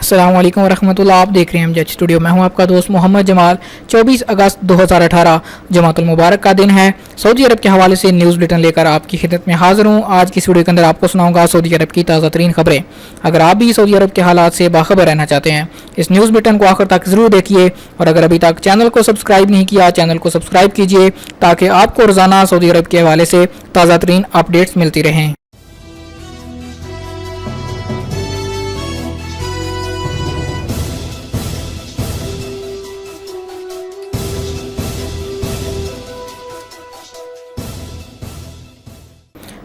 अस्सलाम वालेकुम वरहमतुल्लाह। आप देख रहे हैं एमजेड स्टूडियो। मैं हूं आपका दोस्त मोहम्मद जमाल। 24 अगस्त 2018 जमातुल मुबारक का दिन है। सऊदी अरब के हवाले से न्यूज़ बुलेटिन लेकर आपकी खिदमत में हाजिर हूं। आज की वीडियो के अंदर आपको सुनाऊंगा सऊदी अरब की ताज़ा तरीन खबरें। अगर आप भी सऊदी अरब के हालात से बाखबर रहना चाहते हैं, इस न्यूज़ बुलेटिन को आखिर तक ज़रूर देखिए, और अगर अभी तक चैनल को सब्सक्राइब नहीं किया, चैनल को सब्सक्राइब कीजिए ताकि आपको रोज़ाना सऊदी अरब के हवाले से ताज़ा तरीन अपडेट्स मिलती रहें।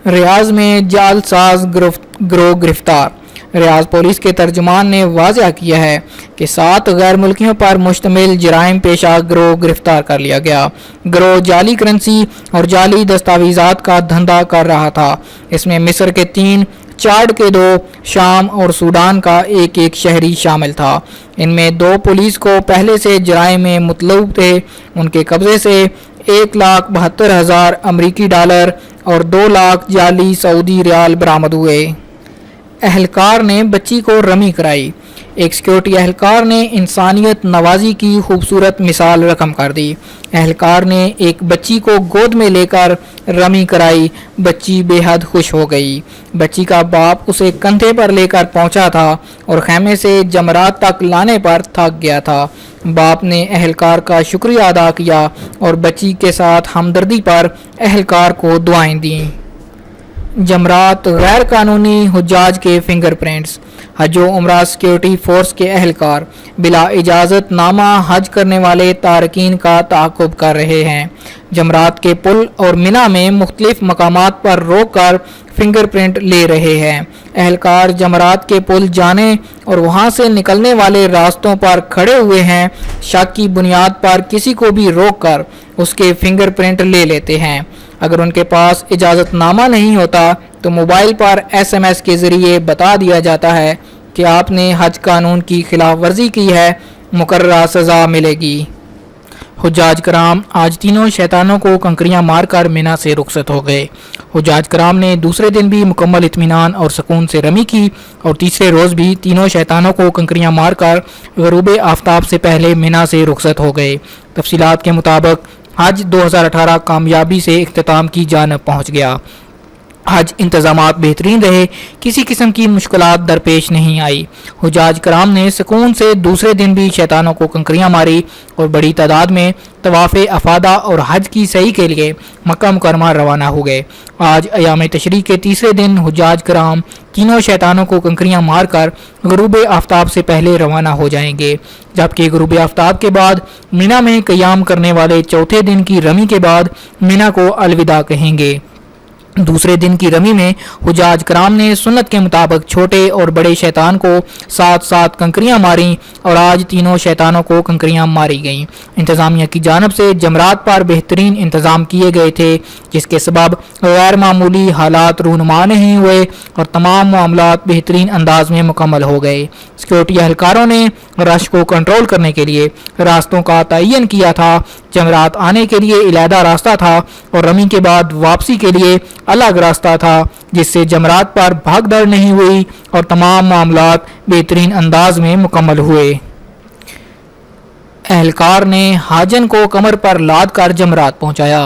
रियाज में जालसाज गिरोह गिरफ्तार। रियाज पुलिस के तर्जुमान ने वाज़ह किया है कि 7 गैर मुल्कियों पर मुश्तमिल जराइम पेशा गिरोह गिरफ्तार कर लिया गया। गिरोह जाली करेंसी और जाली दस्तावेज़ात का धंधा कर रहा था। इसमें मिस्र के 3, चाड के 2, शाम और सूडान का एक शहरी शामिल था। इनमें 2 पुलिस को पहले से जराइम में मुतलब थे। उनके कब्जे से 1,72,000 अमरीकी डॉलर और 2 लाख जाली सऊदी रियाल बरामद हुए। एहलकार ने बच्ची को रमी कराई। एक सिक्योरिटी एहलकार ने इंसानियत नवाजी की खूबसूरत मिसाल रकम कर दी। एहलकार ने एक बच्ची को गोद में लेकर रमी कराई। बच्ची बेहद खुश हो गई। बच्ची का बाप उसे कंधे पर लेकर पहुंचा था और खेमे से जमरात तक लाने पर थक गया था। बाप ने एहलकार का शुक्रिया अदा किया और बच्ची के साथ हमदर्दी पर एहलकार को दुआएं दी। जमरात गैर कानूनी हुज्जाज के फिंगरप्रिंट्स। हज व उमरा सिक्योरिटी फोर्स के एहलकार बिला इजाज़त नामा हज करने वाले तारकीन का ताक़ुब कर रहे हैं। जमरात के पुल और मिना में मुख्तलिफ मकामात पर रोक कर फिंगरप्रिंट ले रहे हैं। एहलकार जमरात के पुल जाने और वहां से निकलने वाले रास्तों पर खड़े हुए हैं। शक की बुनियाद पर किसी को भी रोक कर उसके फिंगरप्रिंट ले लेते हैं। अगर उनके पास इजाज़तनामा नहीं होता तो मोबाइल पर SMS के ज़रिए बता दिया जाता है कि आपने हज कानून की खिलाफ वर्जी की है, मुकर्ररा सज़ा मिलेगी। हुज्जाज कराम आज तीनों शैतानों को कंकरियां मारकर मिना से रुखसत हो गए। हुज्जाज कराम ने दूसरे दिन भी मुकम्मल इत्मीनान और सुकून से रमी की और तीसरे रोज़ भी तीनों शैतानों को कंकरियां मारकर गरूब आफ्ताब से पहले मिना से रुखसत हो गए। तफसीलात के मुताबिक हज 2018 कामयाबी से इख्तिताम की जानब पहुँच गया। हज इंतज़ामात बेहतरीन रहे, किसी किस्म की मुश्किलात दरपेश नहीं आई। हुज्जाज कराम ने सुकून से दूसरे दिन भी शैतानों को कंकरियां मारी और बड़ी तादाद में तवाफ़े अफादा और हज की सही के लिए मक्का मुकरमा रवाना हो गए। आज अयाम तशरीक के तीसरे दिन हुज्जाज कराम तीनों शैतानों को कंकरियां मारकर गरूब आफ्ताब से पहले रवाना हो जाएंगे, जबकि गरूब आफ्ताब के बाद मिना में क़याम करने वाले चौथे दिन की रमी के बाद मिना को अलविदा कहेंगे। दूसरे दिन की रमी में हुज्जाज कराम ने सुन्नत के मुताबिक छोटे और बड़े शैतान को 7-7 कंकरियां मारी और आज तीनों शैतानों को कंकरियां मारी गईं। इंतज़ामिया की जानब से जमरात पर बेहतरीन इंतज़ाम किए गए थे, जिसके सबब गैर मामूली हालात रूनुमा नहीं हुए और तमाम मामलात बेहतरीन अंदाज में मुकम्मल हो गए। सिक्योरिटी एहलकारों ने रश को कंट्रोल करने के लिए रास्तों का तयन किया था। जमरात आने के लिए इलादा रास्ता था और रमी के बाद वापसी के लिए अलग रास्ता था, जिससे जमरात पर भागदौड़ नहीं हुई और तमाम मामलात बेहतरीन अंदाज में मुकम्मल हुए। एहलकार ने हाजन को कमर पर लाद कर जमरात पहुंचाया।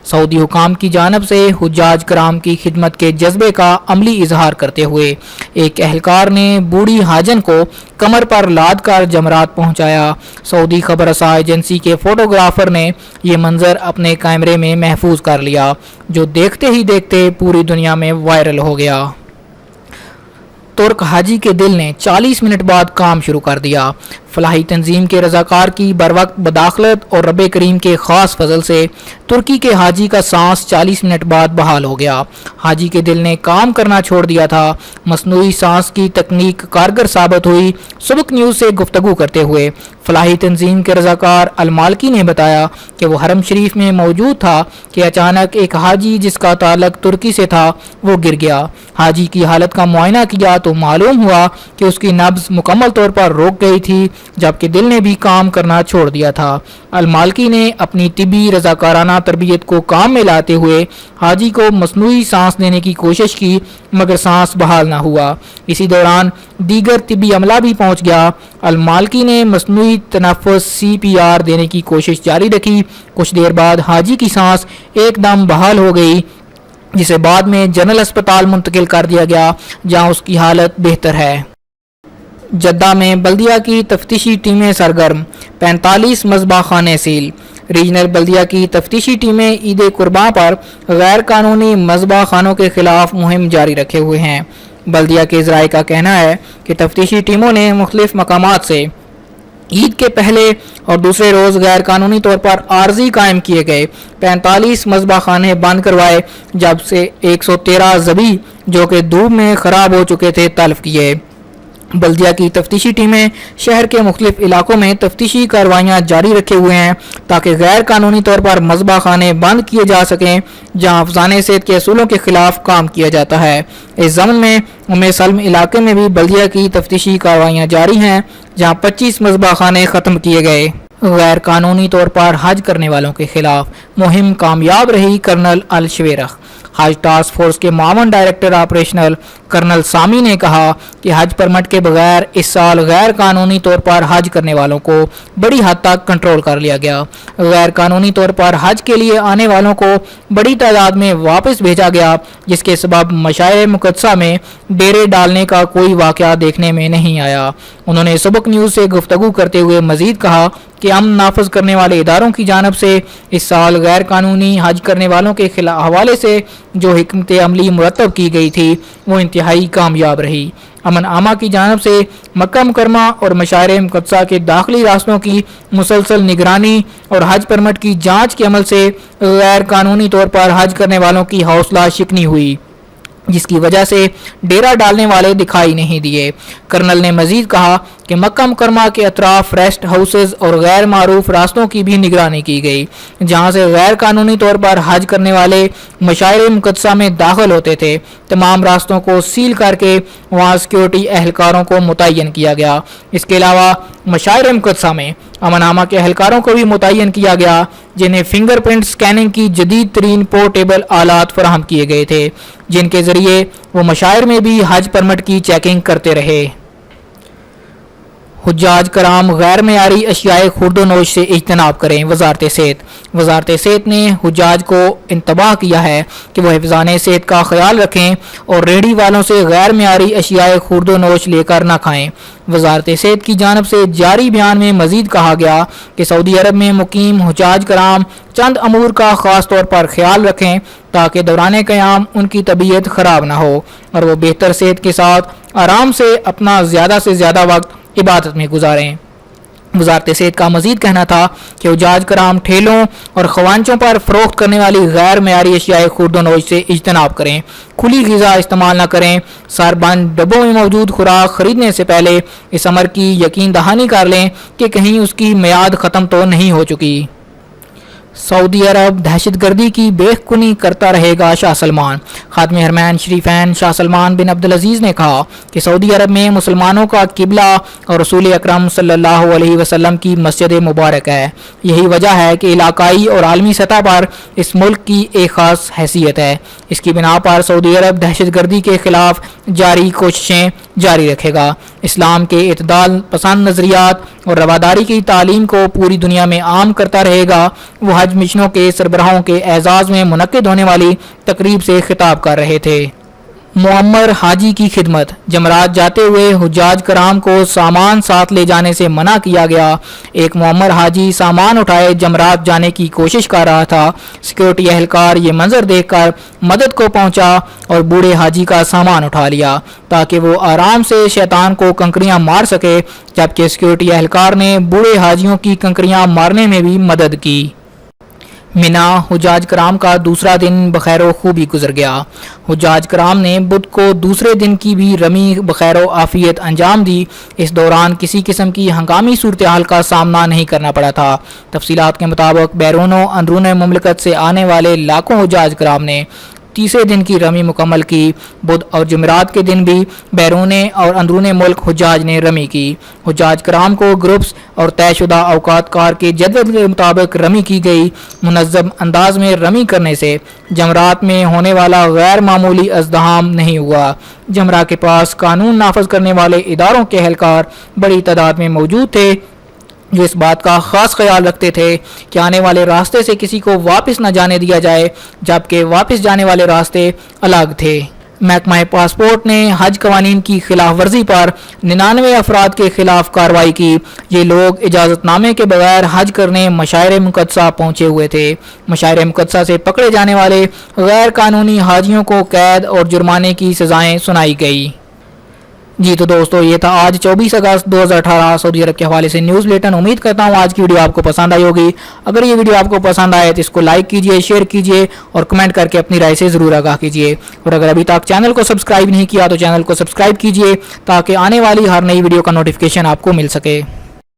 सऊदी हुकाम की जानब से हुज्जाज कराम की खिदमत के जज्बे का अमली इजहार करते हुए एक एहलकार ने बूढ़ी हाजन को कमर पर लाद कर जमरात पहुंचाया। सऊदी खबर रसा एजेंसी के फोटोग्राफर ने यह मंजर अपने कैमरे में महफूज कर लिया, जो देखते ही देखते पूरी दुनिया में वायरल हो गया। तुर्क हाजी के दिल ने 40 मिनट बाद काम शुरू कर दिया। फलाही तंजीम के रजाकार की बरवक्त बदाखलत और रब करीम के ख़ास फजल से तुर्की के हाजी का सांस 40 मिनट बाद बहाल हो गया। हाजी के दिल ने काम करना छोड़ दिया था। मसनूई सांस की तकनीक कारगर साबित हुई। सुबक न्यूज़ से गुफ्तगू करते हुए फलाही तंजीम के रजाकार अलमालकी ने बताया कि वो हरम शरीफ में मौजूद था कि अचानक एक हाजी जिसका ताल्लुक तुर्की से था वो गिर गया। हाजी की हालत का मुआयना किया تو मालूम हुआ कि उसकी नब्ज मुकम्मल तौर पर रुक गई थी, जबकि दिल ने भी काम करना छोड़ दिया था। अल-मालकी ने अपनी तिबी रजाकाराना तरबियत को काम में लाते हुए हाजी को मसनूई सांस देने की कोशिश की, मगर सांस बहाल ना हुआ। इसी दौरान दीगर तिबी अमला भी पहुंच गया। अल-मालकी ने मसनूई तनफ़ुस CPR देने की कोशिश जारी रखी। कुछ देर बाद हाजी की सांस एकदम बहाल हो गई, जिसे बाद में जनरल अस्पताल मुंतकिल कर दिया गया, जहां उसकी हालत बेहतर है। जद्दा में बल्दिया की तफ्तीशी टीमें सरगर्म, 45 मज़बा खाने सील। रीजनल बल्दिया की तफ्तीशी टीमें ईद कुर्बान पर गैर कानूनी मज़बा खानों के खिलाफ मुहिम जारी रखे हुए हैं। बल्दिया के ज़राए का कहना है कि तफ्तीशी टीमों ने मुख्तलिफ मकामात से ईद के पहले और दूसरे रोज़ गैर कानूनी तौर पर आर्जी कायम किए गए 45 मज़बा खाने बंद करवाए, जब से 113 ज़बी जो कि धूप में ख़राब हो चुके थे तल्फ किए। बल्दिया की तफ्तीशी टीमें शहर के मुख्तलिफ इलाकों में तफ्तीशी कार्रवाइयाँ जारी रखे हुए हैं ताकि गैर कानूनी तौर पर मज़बा खाने बंद किए जा सकें, जहाँ अफसाने सेहत के असूलों के खिलाफ काम किया जाता है। इस ज़मन में उम्मे सल्म इलाके में भी बल्दिया की तफ्तीशी कार्रवाइयाँ जारी हैं, जहाँ 25 मज़बा खाने ख़त्म किए गए। गैर कानूनी तौर पर हज करने वालों के खिलाफ मुहिम कामयाब रही। कर्नल अल-शवेरख हज टास्क फोर्स के मामून डायरेक्टर ऑपरेशनल कर्नल सामी ने कहा कि हज परमिट के बगैर इस साल गैर कानूनी तौर पर हज करने वालों को बड़ी हद तक कंट्रोल कर लिया गया। गैर कानूनी तौर पर हज के लिए आने वालों को बड़ी तादाद में वापस भेजा गया, जिसके सबब मशाए मुक़द्दसा में डेरे डालने का कोई वाक़या देखने में नहीं आया। उन्होंने सबक न्यूज़ से गुफ्तगू करते हुए मजीद कहा कि अमन नाफज करने वाले इदारों की जानब से इस साल गैर कानूनी हज करने वालों के हवाले से जो हिकमत अमली मुरतब की गई थी वो इंतहाई कामयाब रही। अमन आमा की जानब से मक्का मुकरमा और मशायर मुक़द्दसा के दाखिली रास्तों की मुसलसल निगरानी और हज परमिट की जाँच के अमल से गैर कानूनी तौर पर हज करने वालों की हौसला शिकनी हुई, जिसकी वजह से डेरा डालने वाले दिखाई नहीं दिए। कर्नल ने मजीद कहा कि मक्का मुकरमा के अतराफ रेस्ट हाउसेज और गैर मारूफ रास्तों की भी निगरानी की गई, जहां से गैर कानूनी तौर पर हज करने वाले मशायर मुक़द्दसा में दाखिल होते थे। तमाम रास्तों को सील करके वहां सिक्योरिटी एहलकारों को मुतय्यन किया गया। इसके अलावा मशायर मुक़द्दसा में अमनामा के एहलकारों को भी मुतय्यन किया गया, जिन्हें फिंगरप्रिंट स्कैनिंग की जदीद तरीन पोर्टेबल आलात फराहम किए गए थे, जिनके ज़रिए वो मशायर में भी हज परमिट की चेकिंग करते रहे। हुज्जाज कराम गैर मेयारी अशियाए खुर्दोनोश से इज्तनाब करें। वजारत सेहत ने हुज्जाज को इंतबाह किया है कि वह हिफ़्ज़ाने सेहत का ख्याल रखें और रेहड़ी वालों से गैर मेयारी अशियाए खुर्दोनोश लेकर न खाएं। वजारत सेहत की जानब से जारी बयान में मजीद कहा गया कि सऊदी अरब में मुकीम हुज्जाज कराम चंद अमूर का ख़ास तौर पर ख्याल रखें ताकि दौरान क़याम उनकी तबीयत ख़राब ना हो और वो बेहतर सेहत के साथ आराम से अपना ज़्यादा से ज़्यादा वक्त इबादत में गुजारें। वजारत सेहत का मजीद कहना था कि हुज्जाज कराम ठेलों और खवांचों पर फ़रोख्त करने वाली गैर मेयारी अशियाए खुर्दोनोश से इज्तनाब करें। खुली ग़िज़ा इस्तेमाल न करें। सरबंद डब्बों में मौजूद खुराक ख़रीदने से पहले इस अमर की यकीन दहानी कर लें कि कहीं उसकी मियाद ख़त्म तो नहीं हो चुकी। सऊदी अरब दहशतगर्दी की बेखुनी करता रहेगा। शाह सलमान खातमे हरमैन शरीफैन शाह सलमान बिन अब्दुल अजीज़ ने कहा कि सऊदी अरब में मुसलमानों का किबला और रसूल अकरम सल्लल्लाहु अलैहि वसल्लम की मस्जिद मुबारक है। यही वजह है कि इलाकाई और आलमी सतह पर इस मुल्क की एक ख़ास हैसियत है। इसकी बिना पर सऊदी अरब दहशतगर्दी के खिलाफ जारी कोशिशें जारी रखेगा। इस्लाम के इतदाल पसंद नज़रियात और रवादारी की तालीम को पूरी दुनिया में आम करता रहेगा। वो हज मिशनों के सरबराहों के एजाज़ में मुनक्किद होने वाली तकरीब से खिताब कर रहे थे। मुअम्मर हाजी की खिदमत। जमरात जाते हुए हुज्जाज कराम को सामान साथ ले जाने से मना किया गया। एक मुअम्मर हाजी सामान उठाए जमरात जाने की कोशिश कर रहा था। सिक्योरिटी एहलकार ये मंजर देखकर मदद को पहुंचा और बूढ़े हाजी का सामान उठा लिया ताकि वो आराम से शैतान को कंकरियां मार सके, जबकि सिक्योरिटी एहलकार ने बूढ़े हाजियों की कंकरियां मारने में भी मदद की। मिना हुज्जाज कराम का दूसरा दिन बखैर खूबी गुजर गया। हुज्जाज कराम ने बुध को दूसरे दिन की भी रमी बखैर आफियत अंजाम दी। इस दौरान किसी किस्म की हंगामी सूरत हाल का सामना नहीं करना पड़ा था। तफसीलात के मुताबिक बैरूनो अंदरून मुमलिकत से आने वाले लाखों हुज्जाज कराम ने तीसरे दिन की रमी मुकम्मल की। बुध और जुमेरात के दिन भी बैरून और अंदरून मुल्क हुज्जाज ने रमी की। हुज्जाज कराम को ग्रुप्स और तयशुदा औकात कार के जदवल के मुताबिक रमी की गई। मुनज़्ज़म अंदाज में रमी करने से जमरात में होने वाला गैर मामूली अज़दहाम नहीं हुआ। जमरा के पास कानून नाफज करने वाले इदारों के एहलकार बड़ी तादाद में मौजूद थे, जो इस बात का ख़ास ख्याल रखते थे कि आने वाले रास्ते से किसी को वापस न जाने दिया जाए, जबकि वापस जाने वाले रास्ते अलग थे। महकमा पासपोर्ट ने हज कवानीन की खिलाफ वर्जी पर 99 अफराद के खिलाफ कार्रवाई की। ये लोग इजाज़तनामे के बगैर हज करने मशायर मुक़द्दसा पहुँचे हुए थे। मशायर मुक़द्दसा से पकड़े जाने वाले गैर कानूनी हाजियों को कैद और जुर्माने की सज़ाएँ सुनाई गई। जी तो दोस्तों, ये था आज 24 अगस्त 2018 सऊदी अरब के हवाले से न्यूज़ बुलेटिन। उम्मीद करता हूँ आज की वीडियो आपको पसंद आई होगी। अगर ये वीडियो आपको पसंद आए तो इसको लाइक कीजिए, शेयर कीजिए और कमेंट करके अपनी राय से ज़रूर आगाह कीजिए। और अगर अभी तक चैनल को सब्सक्राइब नहीं किया तो चैनल को सब्सक्राइब कीजिए, ताकि आने वाली हर नई वीडियो का नोटिफिकेशन आपको मिल सके।